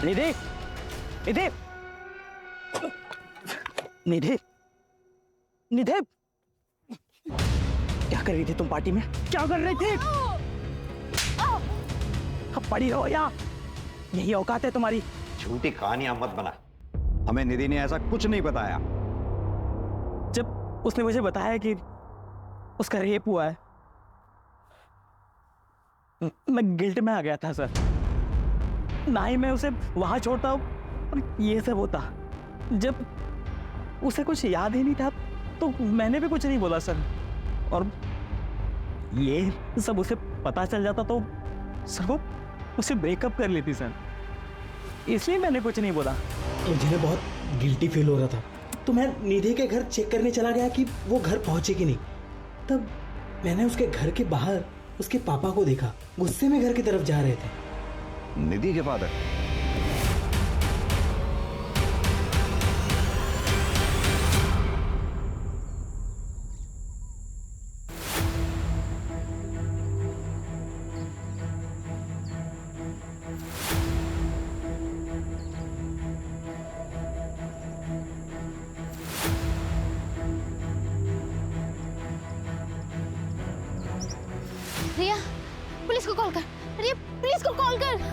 निधि, निधि, निधि, निधि, क्या कर रही थी तुम पार्टी में? क्या कर रही थी? अब पड़ी रहो यहाँ, यही औकात है तुम्हारी। झूठी कहानियां मत बना, हमें निधि ने ऐसा कुछ नहीं बताया। जब उसने मुझे बताया कि उसका रेप हुआ है, मैं गिल्ट में आ गया था सर। ना ही मैं उसे वहां छोड़ता हूं और ये सब होता। जब उसे कुछ याद ही नहीं था तो मैंने भी कुछ नहीं बोला सर। और ये सब उसे पता चल जाता तो सर वो उसे ब्रेकअप कर लेती सर, इसलिए मैंने कुछ नहीं बोला। मुझे ना बहुत गिल्टी फील हो रहा था, तो मैं निधि के घर चेक करने चला गया कि वो घर पहुंचे कि नहीं। तब मैंने उसके घर के बाहर उसके पापा को देखा, गुस्से में घर की तरफ जा रहे थे। निधि के फादर? रिया, पुलिस को कॉल कर। रिया, पुलिस को कॉल कर।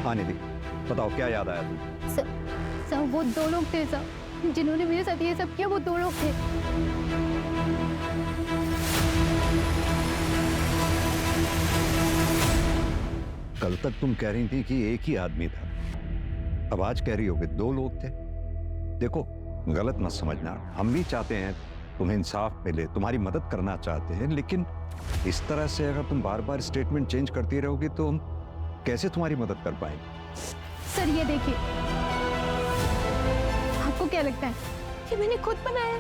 हाँ निधि, बताओ क्या याद आया तुम? सर वो दो लोग थे सर, जिन्होंने मेरे साथ ये सब किया। वो दो लोग थे। कल तक तुम कह रही थी कि एक ही आदमी था, अब आज कह रही हो कि दो लोग थे। देखो, गलत मत समझना, हम भी चाहते हैं तुम्हें इंसाफ मिले, तुम्हारी मदद करना चाहते हैं, लेकिन इस तरह से अगर तुम बार बार स्टेटमेंट चेंज करती रहोगी तो हम कैसे तुम्हारी मदद कर पाएंगे? सर ये देखिए, आपको क्या लगता है कि मैंने खुद बनाया?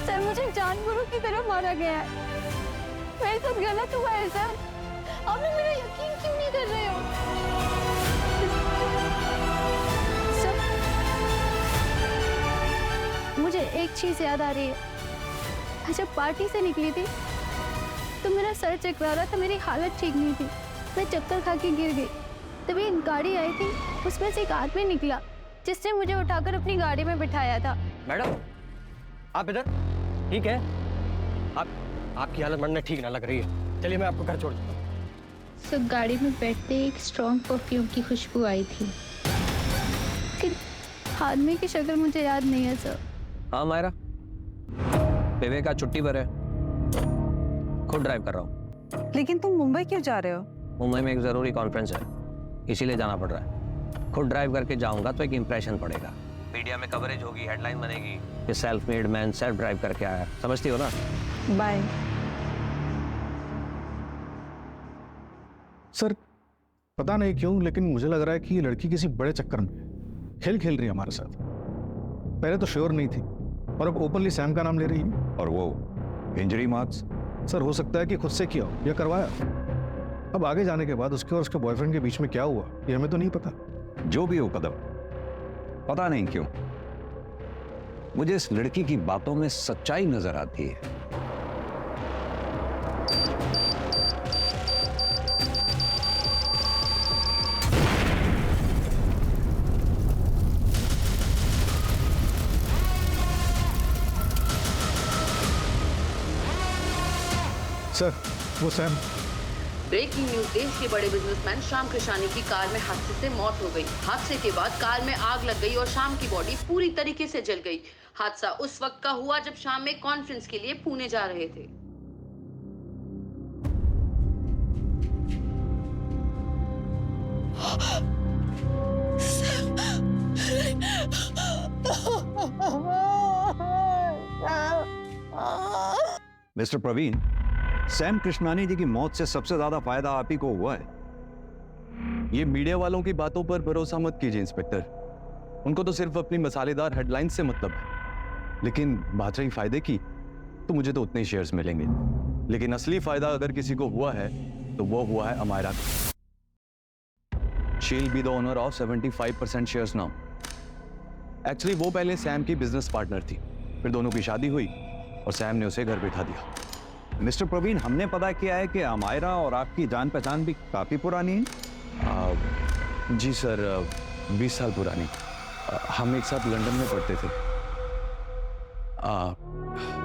सर मुझे जानवरों की तरह मारा गया है। मेरे साथ गलत हुआ है सर। आप लोग मेरा यकीन क्यों नहीं कर रहे हो? सर मुझे एक चीज याद आ रही है। मैं जब पार्टी से निकली थी तो मेरा सर चकरा रहा था, मेरी हालत ठीक नहीं थी, मैं चक्कर खा के गिर गई। तभी एक गाड़ी आई थी, उसमें से एक आदमी निकला जिसने मुझे उठाकर अपनी गाड़ी में बिठाया था। मैडम, आप इधर? ठीक है, आपकी हालत मरने ठीक ना लग रही है, चलिए मैं आपको घर छोड़ देता हूँ। तो गाड़ी में बैठते एक स्ट्रॉन्ग परफ्यूम की खुशबू आई थी। लेकिन आदमी की शक्ल मुझे याद नहीं है सर। हाँ मायरा, विवेक आज छुट्टी पर है, खुद ड्राइव कर रहा हूँ। लेकिन तुम मुंबई क्यों जा रहे हो? मुंबई में एक जरूरी कॉन्फ्रेंस है, इसीलिए जाना पड़ रहा है। खुद ड्राइव करके जाऊंगा तो एक इंप्रेशन पड़ेगा, मीडिया में कवरेज होगी, हेडलाइन बनेगी कि self made man self drive करके आया। समझती हो ना? बाय। सर पता नहीं क्यों, लेकिन मुझे लग रहा है कि ये लड़की किसी बड़े चक्कर में खेल खेल रही है हमारे साथ। पहले तो श्योर नहीं थी और अब ओपनली सैम का नाम ले रही है। और वो इंजरी मार्क्स? सर हो सकता है कि खुद से किया हो या करवाया। अब आगे जाने के बाद उसके और उसके बॉयफ्रेंड के बीच में क्या हुआ ये हमें तो नहीं पता। जो भी हो कदम, पता नहीं क्यों मुझे इस लड़की की बातों में सच्चाई नजर आती है। सर वो सैम। ब्रेकिंग न्यूज, देश के बड़े बिजनेसमैन श्याम कृष्णानी की कार में हादसे से मौत हो गई। हादसे के बाद कार में आग लग गई और श्याम की बॉडी पूरी तरीके से जल गई। हादसा उस वक्त का हुआ जब श्याम एक कॉन्फ्रेंस के लिए पुणे जा रहे थे। मिस्टर प्रवीण, सैम कृष्णानी जी की मौत से सबसे ज्यादा फायदा आप ही को हुआ है। ये मीडिया वालों की बातों पर भरोसा मत कीजिए इंस्पेक्टर, उनको तो सिर्फ अपनी मसालेदार हेडलाइन से मतलब है। लेकिन बात रही फायदे की, तो मुझे तो उतने ही शेयर्स मिलेंगे, लेकिन असली फायदा अगर किसी को हुआ है तो वो हुआ है अमायरा को। She will be the owner of 75% shares now. Actually वो पहले सैम की बिजनेस पार्टनर थी, फिर दोनों की शादी हुई और सैम ने उसे घर बिठा दिया। मिस्टर प्रवीण, हमने पता किया है कि अमायरा और आपकी जान पहचान भी काफी पुरानी है। जी सर, 20 साल पुरानी। हम एक साथ लंदन में पढ़ते थे।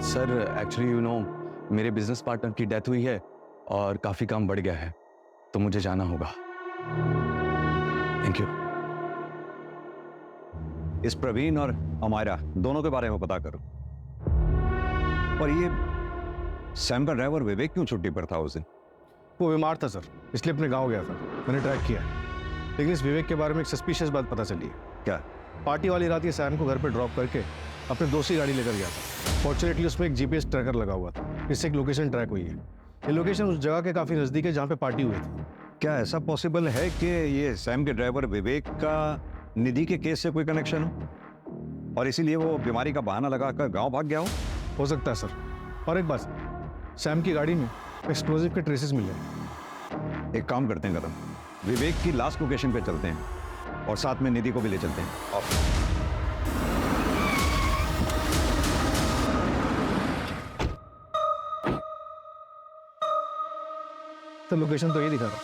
सर एक्चुअली मेरे बिजनेस पार्टनर की डेथ हुई है और काफी काम बढ़ गया है, तो मुझे जाना होगा। Thank you. इस प्रवीण और अमायरा दोनों के बारे में पता करो। और ये सैम का ड्राइवर विवेक क्यों छुट्टी पर था उस दिन? वो बीमार था सर, इसलिए अपने गांव गया था। मैंने ट्रैक किया है, लेकिन इस विवेक के बारे में एक सस्पिशियस बात पता चली है। क्या? पार्टी वाली रात ये सैम को घर पे ड्रॉप करके अपने दोस्त की गाड़ी लेकर गया था। फॉर्चुनेटली उसमें एक जीपीएस ट्रैकर लगा हुआ था, इससे एक लोकेशन ट्रैक हुई है। ये लोकेशन उस जगह के काफी नजदीक है जहाँ पे पार्टी हुई थी। क्या ऐसा पॉसिबल है कि ये सैम के ड्राइवर विवेक का निधि के केस से कोई कनेक्शन हो और इसीलिए वो बीमारी का बहाना लगाकर गांव भाग गया हो सकता है सर। और एक बात, सैम की गाड़ी में एक्सप्लोजिव के ट्रेसेस मिले हैं। एक काम करते हैं कदम, विवेक की लास्ट लोकेशन पे चलते हैं और साथ में निधि को भी ले चलते हैं। तो लोकेशन तो ये दिखा रहा।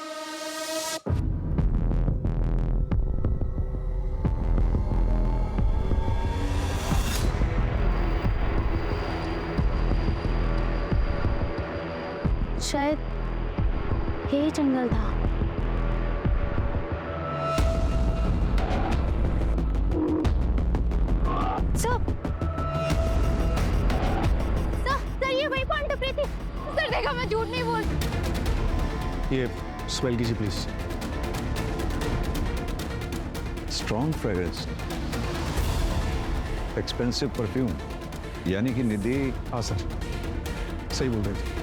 शायद यही जंगल था। सर ये वही पॉइंट टपरी थी। सर देखा, मैं झूठ नहीं बोल। ये स्मेल कीजिए please. Strong fragrance, expensive perfume, यानी कि निधि। हाँ सर, सही बोल रहे थे।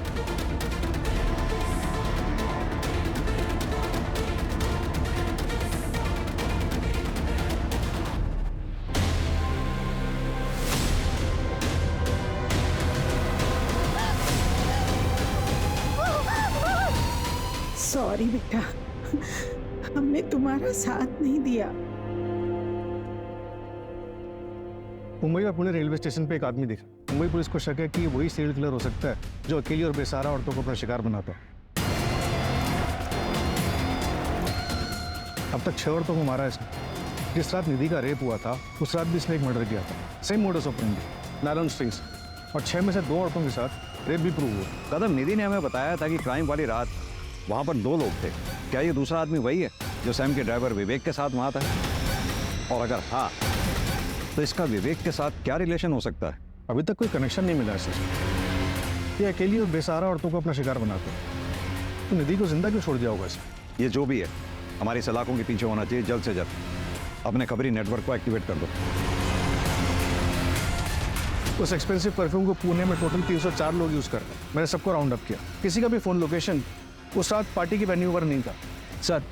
सॉरी बेटा, हमने तुम्हारा साथ नहीं दिया। मुंबई में पुणे रेलवे स्टेशन पे एक आदमी दिखा। मुंबई पुलिस को शक है कि वही सीरियल किलर हो सकता है जो अकेली और बेसहारा औरतों को अपना शिकार बनाता है। अब तक 6 औरतों को मारा है इसने। जिस रात निधि का रेप हुआ था उस रात भी इसने एक मर्डर किया था। Same modus operandi, nylon strings, और 6 में से 2 औरतों के साथ रेप भी प्रूव हुआ। कदम, निधि ने हमें बताया था कि क्राइम वाली रात वहां पर 2 लोग थे। क्या ये दूसरा आदमी वही है जो सैम के ड्राइवर विवेक के साथ वहां था? और अगर हाँ, तो इसका विवेक के साथ क्या रिलेशन हो सकता है? अभी तक कोई कनेक्शन नहीं मिला इससे। ये अकेली और बेसहारा औरतों को अपना शिकार बनाते हैं। तो निधि को जिंदा क्यों छोड़ दिया होगा इसने? ये जो भी है, हमारी सलाखों के पीछे होना चाहिए जल्द से जल्द। अपने खबरी नेटवर्क को एक्टिवेट कर दो। उस एक्सपेंसिव परफ्यूम को पुणे में टोटल 304 लोग यूज कर रहे हैं। मैंने सबको राउंड अप किया। किसी का भी फोन लोकेशन उस रात पार्टी की वेन्यू पर नहीं था। सर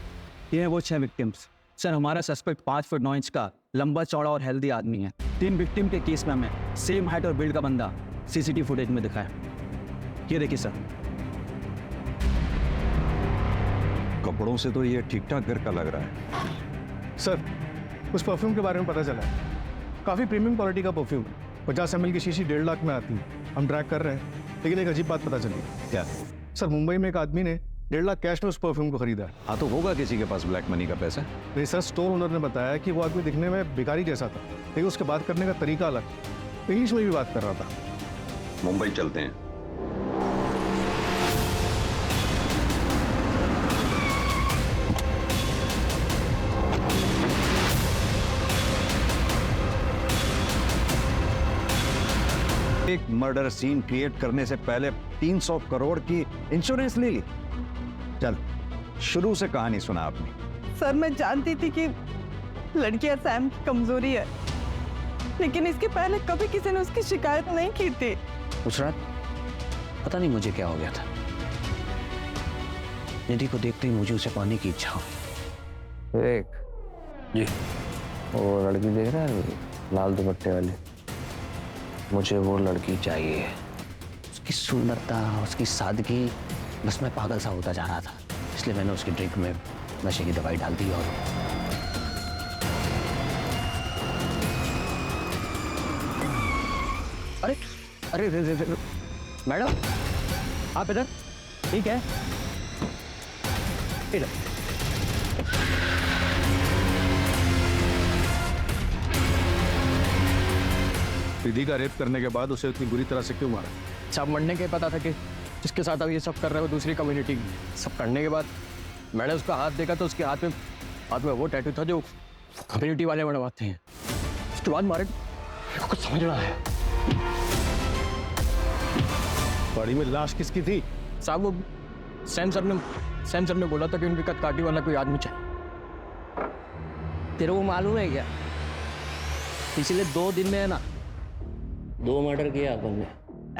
ये हैं वो 6 विक्टिम्स। सर हमारा सस्पेक्ट 5 फुट 9 इंच का लंबा चौड़ा और हेल्दी आदमी है। 3 विक्टिम के केस में हमें सेम हाइट और बिल्ड का बंदा सीसीटीवी फुटेज में दिखा है। ये देखिए सर। कपड़ों से तो ये ठीक ठाक घर का लग रहा है। सर उस परफ्यूम के बारे में पता चला है, काफ़ी प्रीमियम क्वालिटी का परफ्यूम, 50 ml की शीशी 1.5 लाख में आती है। हम ट्रैक कर रहे हैं, लेकिन एक अजीब बात पता चली। क्या? सर मुंबई में एक आदमी ने 1.5 लाख कैश में उस परफ्यूम को खरीदा है। हाँ, तो होगा किसी के पास ब्लैक मनी का पैसा। रिसर्च स्टोर ओनर ने बताया कि वो आदमी दिखने में भिखारी जैसा था, लेकिन उसके बात करने का तरीका अलग, इंग्लिश में भी बात कर रहा था। मुंबई चलते हैं। एक मर्डर सीन क्रिएट करने से पहले 300 करोड़ की इंश्योरेंस ले ली। चल, शुरू से कहानी सुना आपने। सर मैं जानती थी कि लड़कियां सैम की कमजोरी है, लेकिन इसके पहले कभी किसी ने उसकी शिकायत नहीं की थी। उस रात पता नहीं मुझे क्या हो गया था। निधि को देखते ही मुझे उसे पाने की इच्छा हुई। एक जी, वो लड़की देख रहा है लाल दुपट्टे वाली, मुझे वो लड़की चाहिए। उसकी सुंदरता, उसकी सादगी, बस मैं पागल सा होता जा रहा था। इसलिए मैंने उसकी ड्रिंक में नशे की दवाई डाल दी और अरे अरे मैडम आप इधर। ठीक है। इधर। निधि का रेप करने के बाद उसे इतनी बुरी तरह से क्यों मारा? सब मरने के पता था कि जिसके साथ आप ये सब कर रहे हो दूसरी कम्युनिटी सब करने के बाद मैंने उसका हाथ देखा तो उसके हाथ में वो टैटू था जो कम्युनिटी वाले बनवाते हैं। उसके बाद मारे मेरे को कुछ समझ रहा है। बॉडी में लाश किसकी थी? साहब वो सैम सर ने बोला था कि उनकी कदकाठी वाला कोई आदमी चाहिए। तेरे को मालूम है क्या, पिछले 2 दिन में है ना 2 मर्डर किया अपन ने।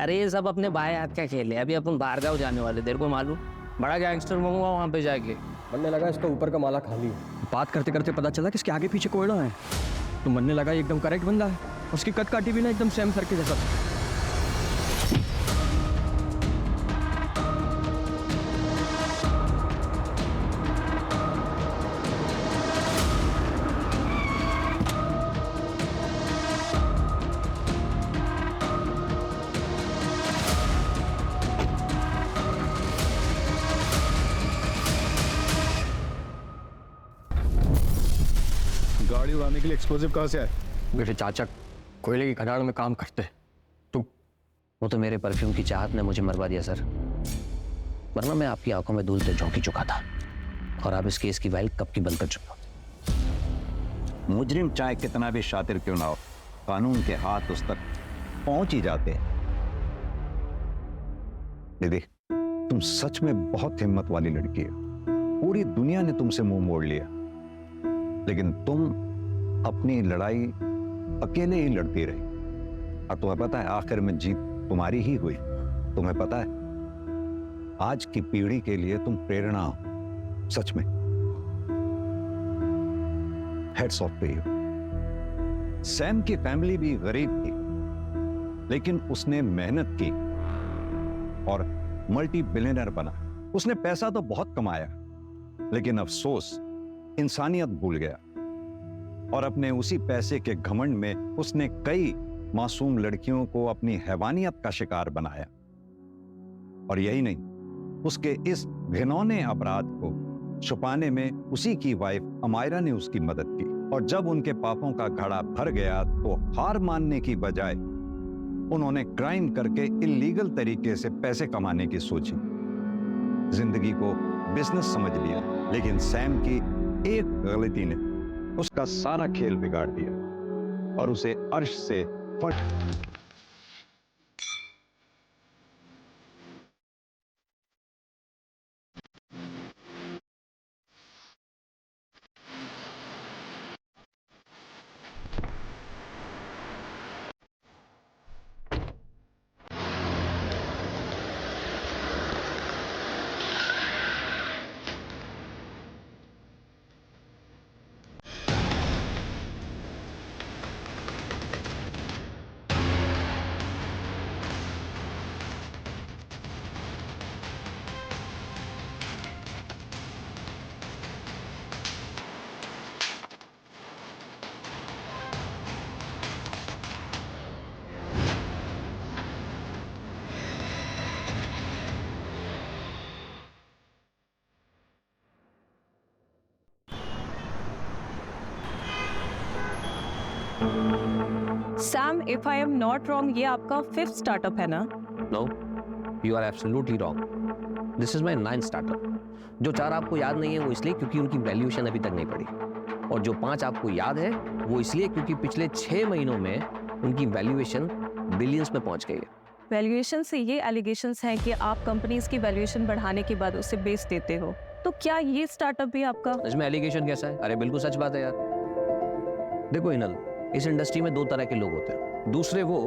अरे ये सब अपने भाई हाथ का खेल है। अभी अपन बाहर गाँव जाने वाले, तेरे को मालूम? बड़ा गैंगस्टर मंगवा वहाँ पे जाके। बनने लगा इसका ऊपर का माला खाली है। बात करते करते पता चला कि इसके आगे पीछे कोयला है, तो बनने लगा एकदम करेक्ट बंदा है। उसकी कदकाठी भी ना एकदम सैम सर के जैसा था। गाड़ी उड़ाने के लिए एक्सप्लोजिव कहाँ से आए? मेरे चाचा कोयले की खदान में काम करते। तो वो तो मेरे परफ्यूम की चाहत ने मुझे मरवा दिया सर, वरना मैं आपकी आंखों में धूल से झोंकी चुका था और आप इस केस की फाइल कब की बंद कर चुके हो। मुजरिम चाहे कितना भी शातिर क्यों ना हो, कानून के हाथ उस तक पहुंच ही जाते हैं। दीदी, तुम सच में बहुत हिम्मत वाली लड़की हो। पूरी दुनिया ने तुमसे मुंह मोड़ लिया, लेकिन तुम अपनी लड़ाई अकेले ही लड़ती रही। और तुम्हें पता है आखिर में जीत तुम्हारी ही हुई। तुम्हें पता है आज की पीढ़ी के लिए तुम प्रेरणा हो, सच में। Hats off to you. Sam की फैमिली भी गरीब थी, लेकिन उसने मेहनत की और मल्टी बिलियनर बना। उसने पैसा तो बहुत कमाया, लेकिन अफसोस इंसानियत भूल गया और अपने उसी पैसे के घमंड में उसने कई मासूम लड़कियों को अपनी हैवानियत का शिकार बनाया। और यही नहीं, उसके इस घिनौने अपराध को छुपाने में उसी की वाइफ अमायरा ने उसकी मदद की। और जब उनके पापों का घड़ा भर गया तो हार मानने की बजाय उन्होंने क्राइम करके इलीगल तरीके से पैसे कमाने की सोची। जिंदगी को बिजनेस समझ लिया, लेकिन सैम की एक गलती ने उसका सारा खेल बिगाड़ दिया और उसे अर्श से फट। Sam, if I am not wrong, ये आपका 5th स्टार्टअप है ना? No, you are absolutely wrong. This is my 9th startup. जो 4 आपको याद नहीं है वो इसलिए क्योंकि उनकी वैल्यूएशन अभी तक नहीं पड़ी, और जो 5 आपको याद है वो इसलिए क्योंकि पिछले 6 महीनों में उनकी वैल्यूएशन बिलियंस में पहुंच गई है। वैल्यूएशन से ये एलिगेशंस हैं कि आप कंपनीज की वैल्यूएशन बढ़ाने के बाद उसे बेच देते हो, तो क्या ये स्टार्टअप भी आपका? इसमें एलिगेशन कैसा है? अरे बिल्कुल सच बात है यार। देखो हिनल, इस इंडस्ट्री में 2 तरह के लोग होते हैं। दूसरे वो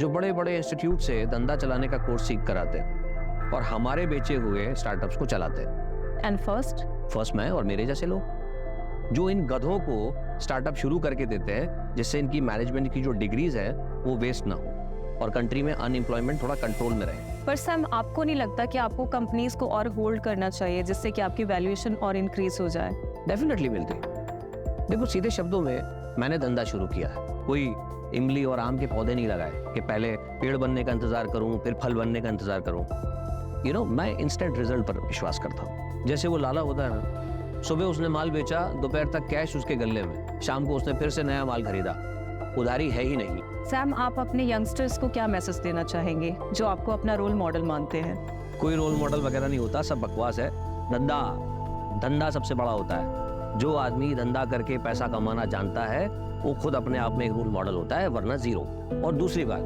जो बड़े बड़े इंस्टीट्यूट से धंधा चलाने का कोर्स सीख कर आते हैं और हमारे बेचे हुए स्टार्टअप्स को चलाते हैं। एंड फर्स्ट मैं और मेरे जैसे लोग जो इन गधों को स्टार्टअप शुरू करके देते हैं, जिससे इनकी मैनेजमेंट की जो डिग्रीज है वो वेस्ट ना हो और कंट्री में अनएम्प्लॉयमेंट थोड़ा कंट्रोल में रहे। पर सैम, आपको नहीं लगता कि आपको कंपनीज को और होल्ड करना चाहिए जिससे कि आपकी वैल्यूएशन और इंक्रीज हो जाए? डेफिनेटली मिलती। देखो सीधे शब्दों में मैंने धंधा शुरू किया है, कोई इमली और आम के पौधे नहीं लगाए कि पहले पेड़ बनने का इंतजार करूं फिर फल बनने का इंतजार करूं। मैं इंस्टेंट रिजल्ट पर विश्वास करता हूं। जैसे वो लाला होता है ना, सुबह उसने माल बेचा, दोपहर तक कैश उसके गले में, शाम को उसने फिर से नया माल खरीदा। उधारी है ही नहीं। सैम, आप अपने यंगस्टर्स को क्या मैसेज देना चाहेंगे जो आपको अपना रोल मॉडल मानते हैं? कोई रोल मॉडल वगैरह नहीं होता, सब बकवास है। धंधा सबसे बड़ा होता है। जो आदमी धंधा करके पैसा कमाना जानता है वो खुद अपने आप में एक रोल मॉडल होता है, वरना जीरो। और दूसरी बात,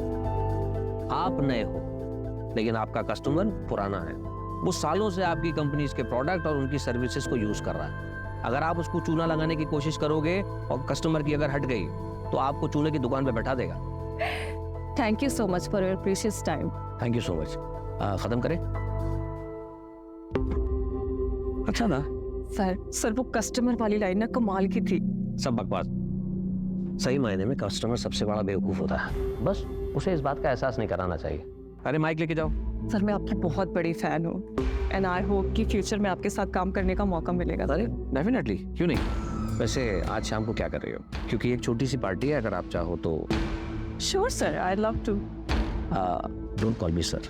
आप नए हो लेकिन आपका कस्टमर पुराना है। वो सालों से आपकी कंपनीज के प्रोडक्ट और उनकी सर्विसेज को यूज कर रहा है। अगर आप उसको चूना लगाने की कोशिश करोगे और कस्टमर की अगर हट गई तो आपको चूने की दुकान पे बैठा देगा। Thank you so much for your precious time. Thank you so much. खत्म करें? अच्छा ना सर वो कस्टमर वाली लाइन ना कमाल की थी। सब बकवास। सही मायने में कस्टमर सबसे बड़ा बेवकूफ होता है, बस उसे इस बात का एहसास नहीं कराना चाहिए। अरे माइक लेके जाओ। सर मैं आपकी बहुत बड़ी फैन हूँ एंड आई होप कि फ्यूचर में आपके साथ काम करने का मौका मिलेगा। अरे डेफिनेटली, क्यों नहीं। वैसे आज शाम को क्या कर रही हो? क्योंकि एक छोटी सी पार्टी है, अगर आप चाहो तो। Sure sir, I love to. Don't call me sir,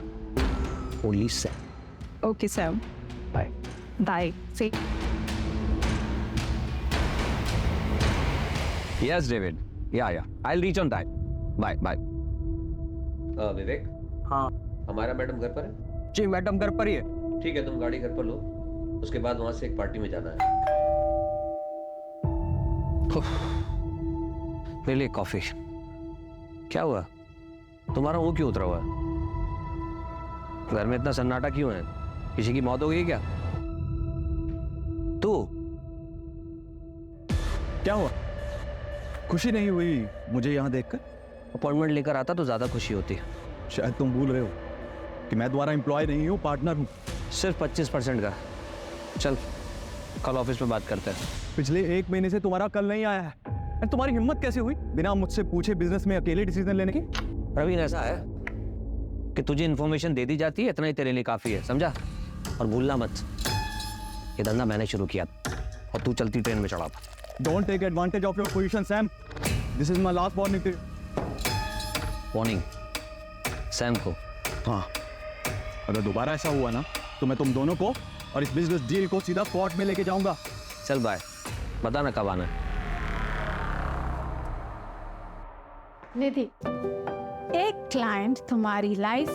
only Sam. Okay Sam, bye. Bye. See. Yes David, yeah I will reach on time. Bye bye. Vivek, हाँ हमारा मैडम घर पर है? जी मैडम घर पर ही है। ठीक है, तुम गाड़ी घर पर लो, उसके बाद वहां से एक पार्टी में जाना है। ले ले कॉफी। क्या हुआ, तुम्हारा वो क्यों उतरा हुआ है? घर में इतना सन्नाटा क्यों है? किसी की मौत हो गई क्या? तू क्या हुआ? खुशी नहीं हुई मुझे यहाँ देखकर? अपॉइंटमेंट लेकर आता तो ज्यादा खुशी होती। शायद तुम भूल रहे हो कि मैं तुम्हारा एम्प्लॉय नहीं हूँ, पार्टनर हूँ। सिर्फ 25% का। चल कल ऑफिस में बात करते हैं। पिछले 1 महीने से तुम्हारा कल नहीं आया है। और तुम्हारी हिम्मत कैसे हुई बिना मुझसे पूछे बिजनेस में अकेले डिसीजन लेने की? प्रवीण, ऐसा है कि तुझे इन्फॉर्मेशन दे दी जाती है, इतना ही तेरे लिए काफी है, समझा? और भूलना मत, ये धंधा मैंने शुरू किया और तू चलती ट्रेन में चढ़ा था। Don't take advantage of your position Sam, this is my last warning to you. Warning Sam को? हाँ, अगर दोबारा ऐसा हुआ ना तो मैं तुम दोनों को और इस बिजनेस डील को सीधा कोर्ट में लेके जाऊंगा। चल बाय, बता ना कब आना है। निधि, एक क्लाइंट तुम्हारी लाइफ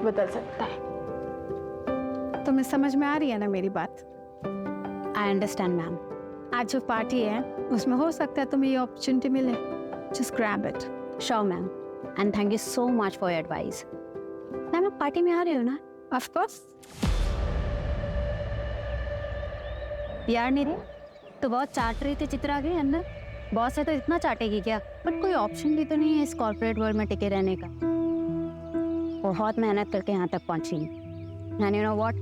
बदल सकता है। तुम्हें समझ में आ रही है ना मेरी बात? I understand ma'am. आज जो पार्टी है उसमें हो सकता है तुम्हें ये अपॉर्चुनिटी मिले। Just grab it. Sure ma'am, and thank you so much for your advice. Ma'am आप पार्टी में आ रहे हो ना? Of course. यार निधि, तो बहुत चाट रही थी चित्रा के अंदर। बॉस है तो इतना चाटेगी क्या? बट कोई ऑप्शन भी तो नहीं है इस कॉर्पोरेट वर्ल्ड में टिके रहने का। बहुत मेहनत करके यहाँ तक पहुँची। एंड यू नो व्हाट,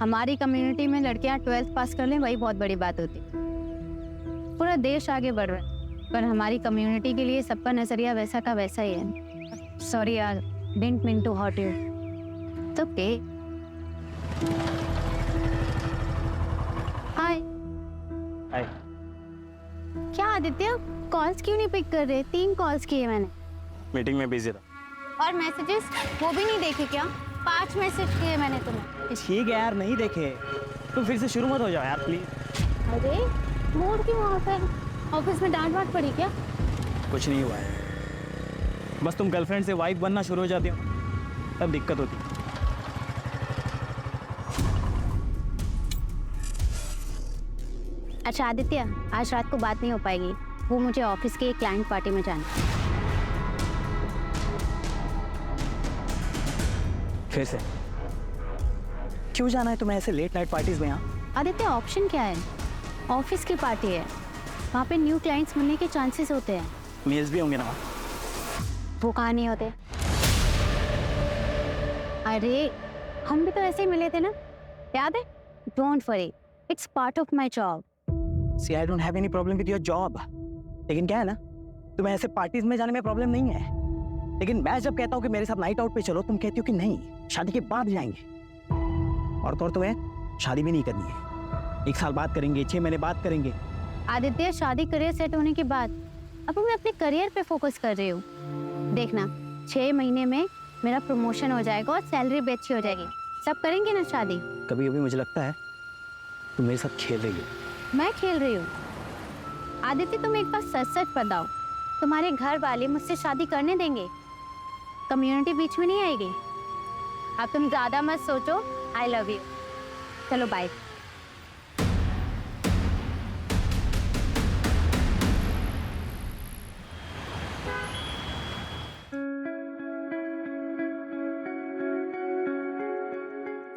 हमारी कम्युनिटी में लड़कियाँ 12th पास कर लें वही बहुत बड़ी बात होती। पूरा देश आगे बढ़ रहा है पर हमारी कम्युनिटी के लिए सबका नजरिया वैसा का वैसा ही है। सॉरी यार, didn't mean to hurt you. It's okay. Hi. Hi. क्या आदित्य, कॉल्स क्यों नहीं पिक कर रहे? 3 कॉल्स किए मैंने। मीटिंग में बिजी था। और मैसेजेस वो भी नहीं देखे क्या? 5 मैसेज किए मैंने तुम्हें। ठीक है यार, नहीं देखे तो फिर से शुरू मत हो जाओ यार प्लीज। अरे मूड क्यों ऑफ है? ऑफिस में डांट वाट पड़ी क्या? कुछ नहीं हुआ है, बस तुम गर्लफ्रेंड से वाइफ बनना शुरू हो जाती हो तब दिक्कत होती। अच्छा आदित्य, आज रात को बात नहीं हो पाएगी। वो मुझे ऑफिस के एक क्लाइंट पार्टी में जाना है। फिर से क्यों जाना है तुम्हें ऐसे लेट नाइट पार्टीज में? यहाँ आदित्य ऑप्शन क्या है? ऑफिस की पार्टी है, वहाँ पे न्यू क्लाइंट्स मिलने के चांसेस होते हैं। मेल्स भी होंगे ना वहाँ? वो कहाँ नहीं होते? अरे हम भी तो ऐसे ही मिले थे ना, याद है? Don't worry, it's part of my job. See, I don't have any problem with your job. लेकिन क्या है ना, तुम्हें ऐसे पार्टीज में जाने में प्रॉब्लम नहीं है। लेकिन मैं जब कहता हूँ कि मेरे साथ नाइट आउट पे चलो, तुम कहती हो कि नहीं, शादी के बाद जाएंगे। और तो और तुम्हें शादी भी नहीं करनी है। 1 साल बात करेंगे, 6 महीने बात करेंगे। आदित्य शादी करियर सेट होने के बाद, अब मैं अपने करियर पे फोकस कर रही हूँ। देखना 6 महीने में मेरा प्रमोशन हो जाएगा और सैलरी भी अच्छी हो जाएगी। सब करेंगे ना शादी। कभी कभी मुझे लगता है तुम मेरे साथ खेल रही हो। मैं खेल रही हूँ? आदित्य तुम एक बार सच सच बताओ, तुम्हारे घर वाले मुझसे शादी करने देंगे? कम्युनिटी बीच में नहीं आएगी? अब तुम ज्यादा मत सोचो। I love you. चलो बाय।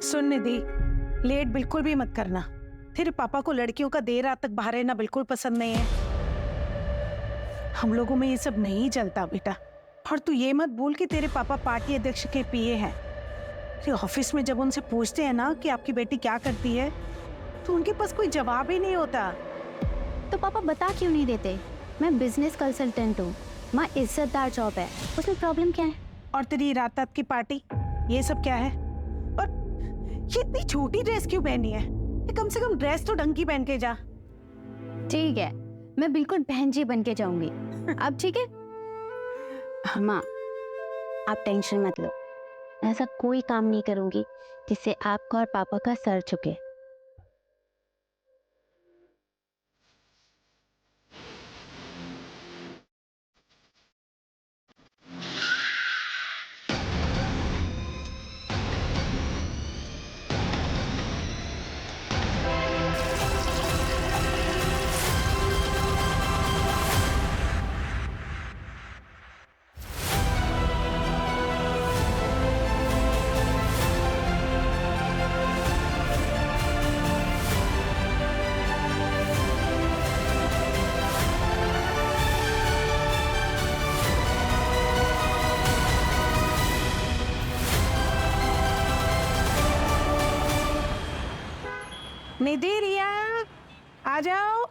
सुन निधि, लेट बिल्कुल भी मत करना। तेरे पापा को लड़कियों का देर रात तक बाहर रहना बिल्कुल पसंद नहीं है। हम लोगों में ये सब नहीं चलता बेटा। और तू ये मत भूल कि तेरे पापा पार्टी अध्यक्ष के पीए हैं। तेरे ऑफिस में जब उनसे पूछते हैं ना कि आपकी बेटी क्या करती है, तो उनके पास कोई जवाब ही नहीं होता। तो पापा बता क्यों नहीं देते? मैं बिजनेस कंसल्टेंट हूँ, माँ इज्जतदार जॉब है, उसमें प्रॉब्लम क्या है? और तेरी रात रात की पार्टी, ये सब क्या है? और ये इतनी छोटी ड्रेस क्यों पहनी है? ये कम से कम ड्रेस तो ढंग की पहन के जा। ठीक है, मैं बिल्कुल बहन जी बन के जाऊंगी। अब ठीक है माँ, आप टेंशन मत लो। ऐसा कोई काम नहीं करूंगी जिससे आपका और पापा का सर झुके। निधि, रिया, आ जाओ।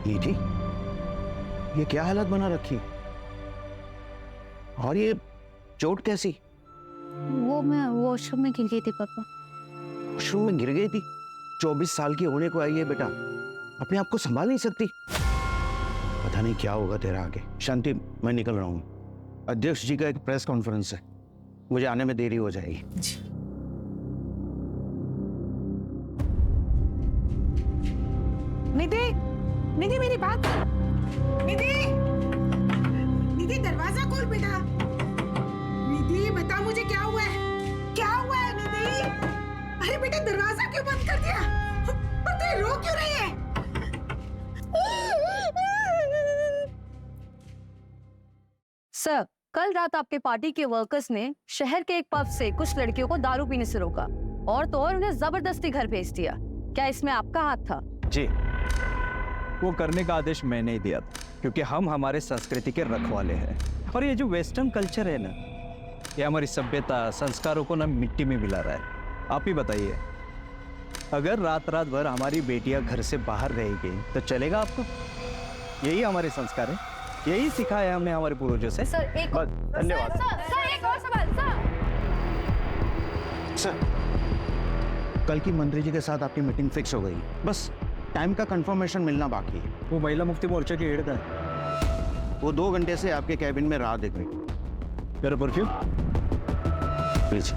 निधि, ये क्या हालत बना रखी? और ये चोट कैसी? वो मैं वॉशरूम में गिर गई थी पापा। वॉशरूम में गिर गई थी? 24 साल की होने को आई है बेटा, अपने आप को संभाल नहीं सकती। पता नहीं क्या होगा तेरा आगे। शांति, मैं निकल रहा हूँ। अध्यक्ष जी का एक प्रेस कॉन्फ्रेंस है, मुझे आने में देरी हो जाएगी। निधि, निधि मेरी बात सुन। निधि, निधि दरवाजा खोल बेटा। निधि बता मुझे क्या हुआ है? क्या हुआ है निधि? अरे बेटा दरवाजा क्यों बंद कर दिया? और तू रो क्यों रही है? सर, कल रात आपके पार्टी के वर्कर्स ने शहर के एक पब से कुछ लड़कियों को दारू पीने से रोका और तो और उन्हें जबरदस्ती घर भेज दिया। क्या इसमें आपका हाथ था? जी, वो करने का आदेश मैंने ही दिया था, क्योंकि हम हमारे संस्कृति के रखवाले हैं। और ये जो वेस्टर्न कल्चर है ना, ये हमारी सभ्यता संस्कारों को ना मिट्टी में मिला रहा है। आप ही बताइए, अगर रात रात भर हमारी बेटियां घर से बाहर रहेगी तो चलेगा आपको? यही हमारे संस्कार है, यही सिखाया है हमने हमारे पूर्वजों से। सर एक बस, धन्यवाद। सर एक और सवाल। सर, कल की मंत्री जी के साथ आपकी मीटिंग फिक्स हो गई, बस टाइम का कंफर्मेशन मिलना बाकी है। वो महिला मुक्ति मोर्चा की हेड था, वो 2 घंटे से आपके कैबिन में राह देख रही। मेरा परफ्यूम प्लीज।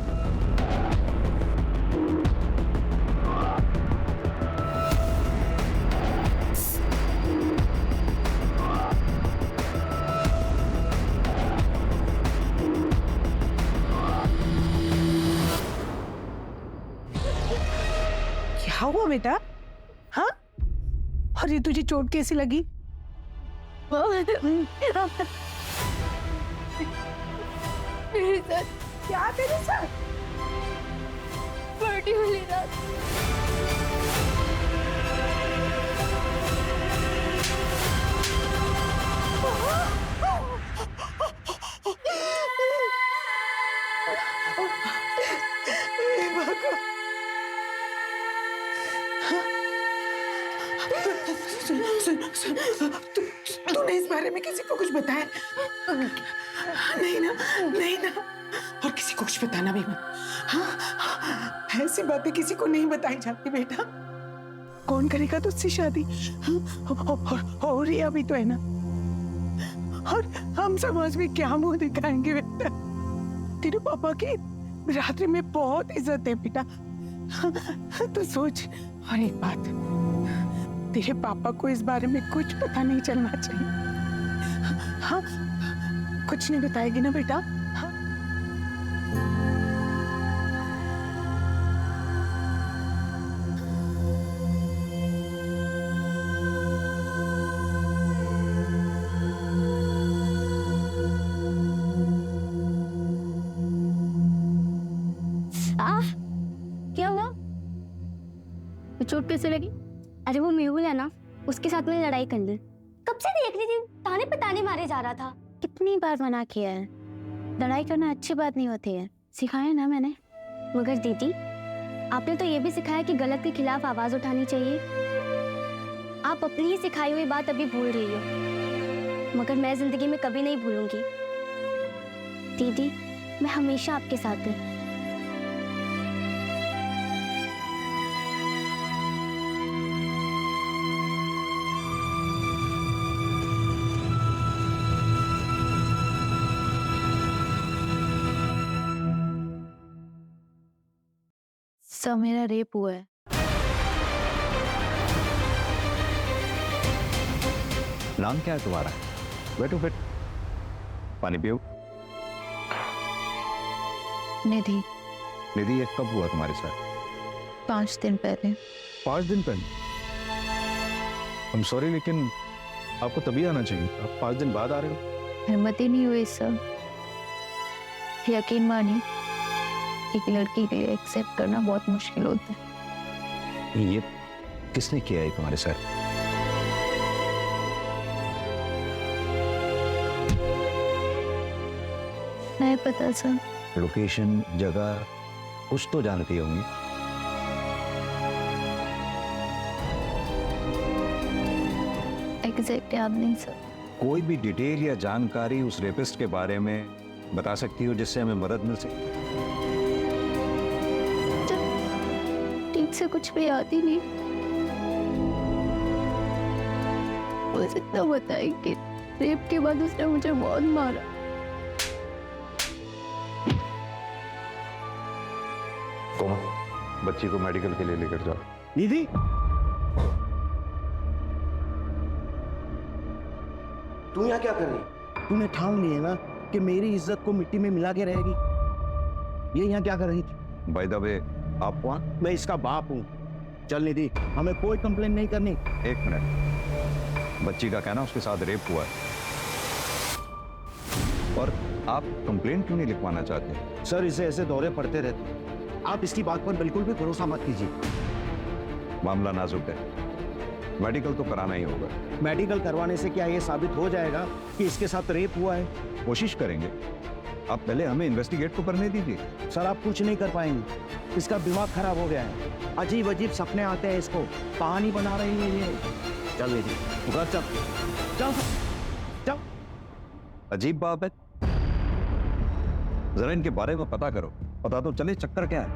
क्या हुआ बेटा? हाँ? और ये तुझे चोट कैसी लगी? मेरे साथ क्या तेरे साथ? पार्टी वाली रात तू तूने इस बारे में किसी को कुछ बताया? नहीं ना, नहीं ना। और किसी को कुछ बताना भी मत। हाँ, ऐसी बातें किसी को नहीं बताई जाती बेटा। कौन करेगा तुझसे शादी? हो रही अभी तो है ना। और हम समाज में क्या मुंह दिखाएंगे बेटा? तेरे पापा की रात्रि में बहुत इज्जत है बेटा। तो सोच। और एक बात, तेरे पापा को इस बारे में कुछ पता नहीं चलना चाहिए। हाँ, कुछ नहीं बताएगी ना बेटा? हाँ? क्या हुआ? चोट कैसे लगी? अरे वो मेहुल है ना, उसके साथ में लड़ाई कर ली। कब से देख रही थी, ताने पे ताने मारे जा रहा था। कितनी बार मना किया है, लड़ाई करना अच्छी बात नहीं होती है, सिखाया ना मैंने। मगर दीदी, आपने तो ये भी सिखाया कि गलत के खिलाफ आवाज उठानी चाहिए। आप अपनी ही सिखाई हुई बात अभी भूल रही हो, मगर मैं जिंदगी में कभी नहीं भूलूंगी। दीदी, मैं हमेशा आपके साथ हूँ। सर, मेरा रेप हुआ है। नाम क्या है तुम्हारा? बैठो बैठो, पानी पियो। निधि। निधि, ये कब हुआ तुम्हारे साथ? 5 दिन पहले। 5 दिन पहले? I'm sorry, लेकिन आपको तभी आना चाहिए। आप 5 दिन बाद आ रहे हो। हिम्मत ही नहीं हुई सर। यकीन मानिए, एक लड़की के लिए एक्सेप्ट करना बहुत मुश्किल होता है। ये किसने किया है तुम्हारे साथ? नहीं पता सर। लोकेशन, जगह कुछ तो जानती होंगी। एग्जैक्ट याद नहीं सर। कोई भी डिटेल या जानकारी उस रेपिस्ट के बारे में बता सकती हो जिससे हमें मदद मिल सके? ठीक से कुछ भी याद ही नहीं। बस इतना बताया कि रेप के बाद उसने मुझे बहुत मारा। कोमल, बच्ची को मेडिकल के लिए लेकर जाओ। निधि, तू यहाँ क्या कर रही? तूने ठान ली है ना कि मेरी इज्जत को मिट्टी में मिला के रहेगी। ये यहाँ क्या कर रही थी? बाय द वे, आप कौन? मैं इसका बाप हूँ। चल निधि, हमें कोई कंप्लेन नहीं करनी। एक मिनट, बच्ची का कहना उसके साथ रेप हुआ है और आप कंप्लेन क्यों नहीं लिखवाना चाहते? सर, इसे ऐसे दौरे पड़ते रहते, आप इसकी बात पर बिल्कुल भी भरोसा मत कीजिए। मामला नाजुक है, मेडिकल तो कराना ही होगा। मेडिकल करवाने से क्या ये साबित हो जाएगा कि इसके साथ रेप हुआ है? कोशिश करेंगे, आप पहले हमें इन्वेस्टिगेट तो करने दीजिए। सर, आप कुछ नहीं कर पाएंगे, इसका दिमाग खराब हो गया है। अजीब अजीब सपने आते हैं इसको, कहानी बना रही है ये। चल निधि, घर चल, जाओ जाओ। अजीब बात है, जरा इनके बारे में पता करो, पता तो चले चक्कर क्या है।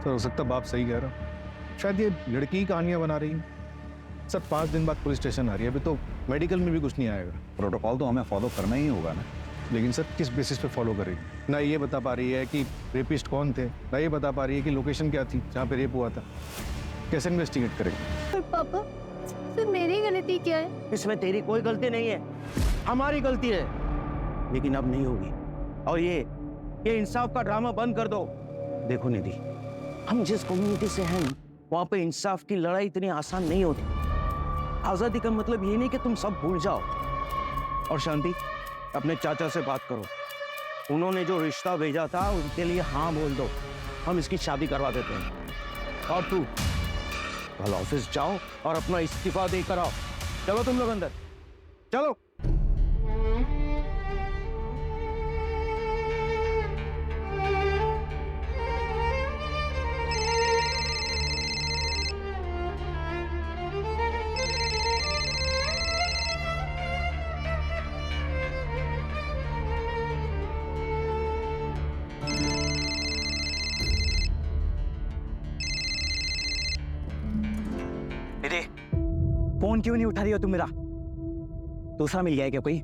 सर, हो सकता बाप सही कह रहा हूँ, शायद ये लड़की ही कहानियां बना रही है। सर, 5 दिन बाद पुलिस स्टेशन आ रही है, अभी तो मेडिकल में भी कुछ नहीं आएगा। प्रोटोकॉल तो हमें फॉलो करना ही होगा ना। लेकिन सर, किस बेसिस पे फॉलो करेगी? ना ये बता पा रही है कि रेपिस्ट कौन थे, ना ये बता पा रही है कि लोकेशन क्या थी जहाँ पे रेप हुआ था। कैसे इन्वेस्टिगेट करेगी? पर पापा, सर मेरी गलती क्या है? इसमें तेरी कोई गलती नहीं है, हमारी गलती है। लेकिन अब नहीं होगी। और ये इंसाफ का ड्रामा बंद कर दो। देखो निधि, हम जिस कम्युनिटी से हैं वहां पे इंसाफ की लड़ाई इतनी आसान नहीं होती। आजादी का मतलब ये नहीं कि तुम सब भूल जाओ। और शांति, अपने चाचा से बात करो, उन्होंने जो रिश्ता भेजा था उनके लिए हाँ बोल दो, हम इसकी शादी करवा देते हैं। और तू कल ऑफिस जाओ और अपना इस्तीफा देकर आओ। चलो तुम लोग अंदर, चलो। फोन क्यों नहीं उठा रही हो तुम मेरा? दूसरा मिल गया है क्या कोई?